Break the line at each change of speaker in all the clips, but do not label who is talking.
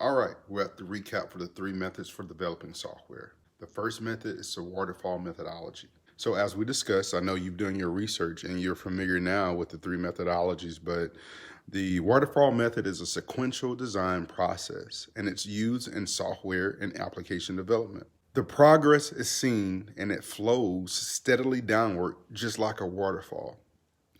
All right, we're at the recap for the 3 methods for developing software. The first method is the waterfall methodology. So as we discussed, I know you've done your research and you're familiar now with the 3 methodologies, but the waterfall method is a sequential design process and it's used in software and application development. The progress is seen and it flows steadily downward, just like a waterfall.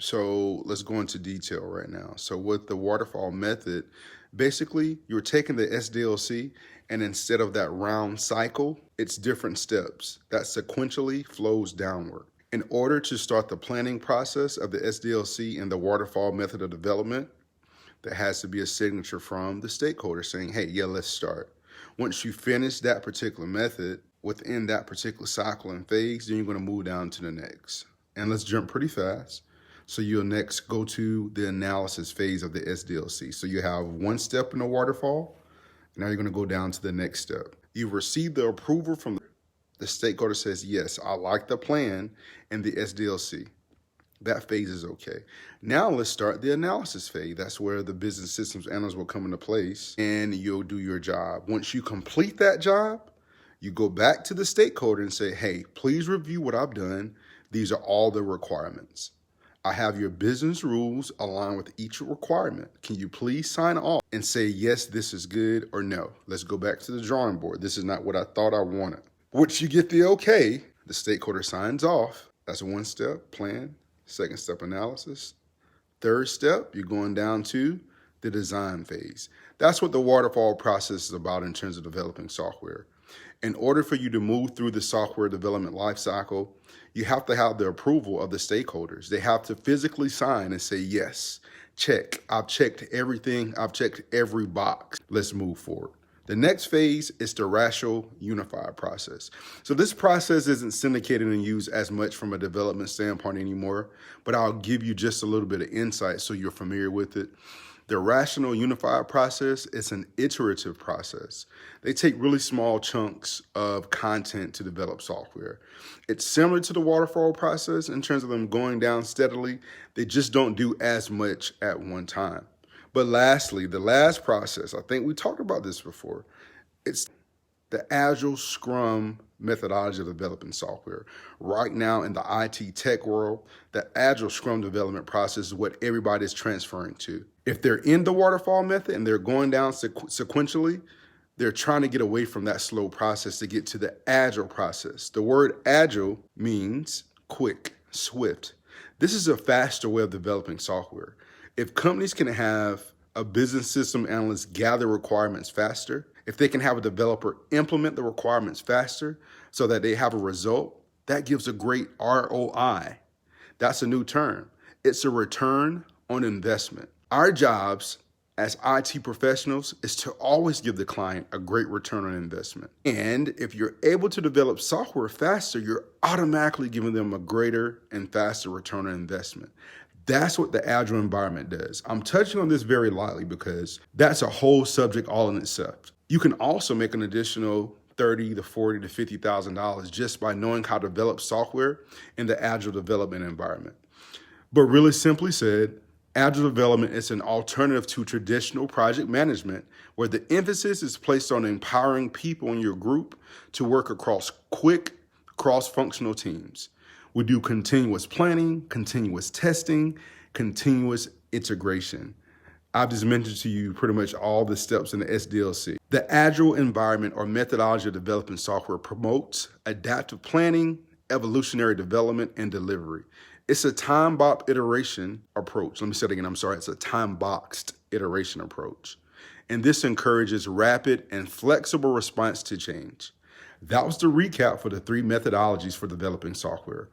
So let's go into detail right now. So with the waterfall method, basically you're taking the SDLC and instead of that round cycle, it's different steps that sequentially flows downward. In order to start the planning process of the SDLC and the waterfall method of development, there has to be a signature from the stakeholder saying, hey, yeah, let's start. Once you finish that particular method within that particular cycle and phase, then you're going to move down to the next. And let's jump pretty fast. So you'll next go to the analysis phase of the SDLC. So you have one step in the waterfall. Now you're going to go down to the next step. You've received the approval from the stakeholder says, yes, I like the plan and the SDLC. That phase is okay. Now let's start the analysis phase. That's where the business systems analyst will come into place and you'll do your job. Once you complete that job, you go back to the stakeholder and say, hey, please review what I've done. These are all the requirements. I have your business rules aligned with each requirement. Can you please sign off and say, yes, this is good, or no? Let's go back to the drawing board. This is not what I thought I wanted. Once you get the okay, the stakeholder signs off. That's one step, plan. Second step, analysis. Third step, you're going down to the design phase. That's what the waterfall process is about in terms of developing software. In order for you to move through the software development lifecycle, you have to have the approval of the stakeholders. They have to physically sign and say, yes, check. I've checked everything. I've checked every box. Let's move forward. The next phase is the rational unified process. So this process isn't syndicated and used as much from a development standpoint anymore, but I'll give you just a little bit of insight so you're familiar with it. The rational unified process is an iterative process. They take really small chunks of content to develop software. It's similar to the waterfall process in terms of them going down steadily. They just don't do as much at one time. But lastly, the last process, I think we talked about this before, it's the Agile Scrum methodology of developing software. Right now in the IT tech world, the Agile Scrum development process is what everybody is transferring to. If they're in the waterfall method and they're going down sequentially, they're trying to get away from that slow process to get to the Agile process. The word Agile means quick, swift. This is a faster way of developing software. If companies can have a business system analyst gather requirements faster, if they can have a developer implement the requirements faster so that they have a result, that gives a great ROI. That's a new term. It's a return on investment. Our jobs as IT professionals is to always give the client a great return on investment. And if you're able to develop software faster, you're automatically giving them a greater and faster return on investment. That's what the Agile environment does. I'm touching on this very lightly because that's a whole subject all in itself. You can also make an additional $30,000 to $40,000 to $50,000 just by knowing how to develop software in the Agile development environment. But really simply said, Agile development is an alternative to traditional project management where the emphasis is placed on empowering people in your group to work across quick, cross-functional teams. We do continuous planning, continuous testing, continuous integration. I've just mentioned to you pretty much all the steps in the SDLC. The Agile environment or methodology of developing software promotes adaptive planning, evolutionary development, and delivery. It's a time-boxed iteration approach. Let me say it again, I'm sorry. It's a time-boxed iteration approach. And this encourages rapid and flexible response to change. That was the recap for the 3 methodologies for developing software.